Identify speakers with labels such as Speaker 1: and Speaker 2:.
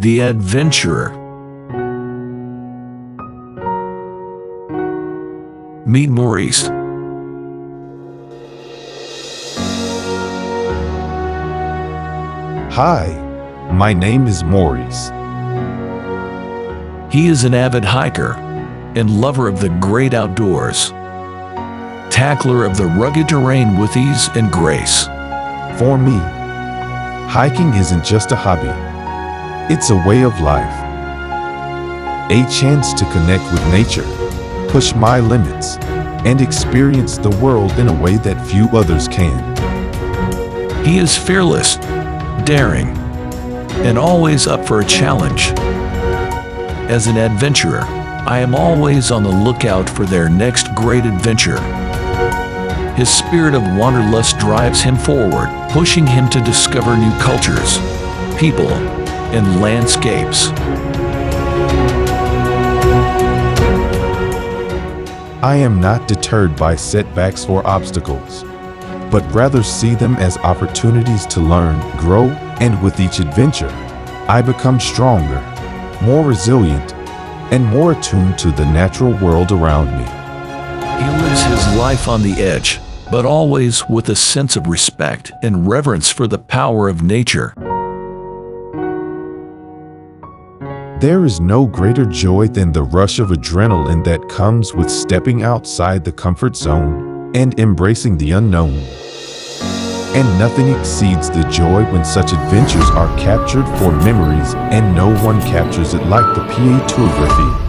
Speaker 1: the adventurer. Meet Maurice.
Speaker 2: Hi, my name is Maurice.
Speaker 1: He is an avid hiker and lover of the great outdoors, tackler of the rugged terrain with ease and grace.
Speaker 2: For me, hiking isn't just a hobby, it's a way of life. A chance to connect with nature, push my limits, and experience the world in a way that few others can.
Speaker 1: He is fearless, daring, and always up for a challenge. As an adventurer, I am always on the lookout for their next great adventure. His spirit of wanderlust drives him forward, pushing him to discover new cultures, people, and landscapes.
Speaker 2: I am not deterred by setbacks or obstacles, but rather see them as opportunities to learn, grow, and with each adventure, I become stronger, more resilient, and more attuned to the natural world around me.
Speaker 1: He lives his life on the edge, but always with a sense of respect and reverence for the power of nature.
Speaker 2: There is no greater joy than the rush of adrenaline that comes with stepping outside the comfort zone and embracing the unknown. And nothing exceeds the joy when such adventures are captured for memories, and no one captures it like the mt.Everest.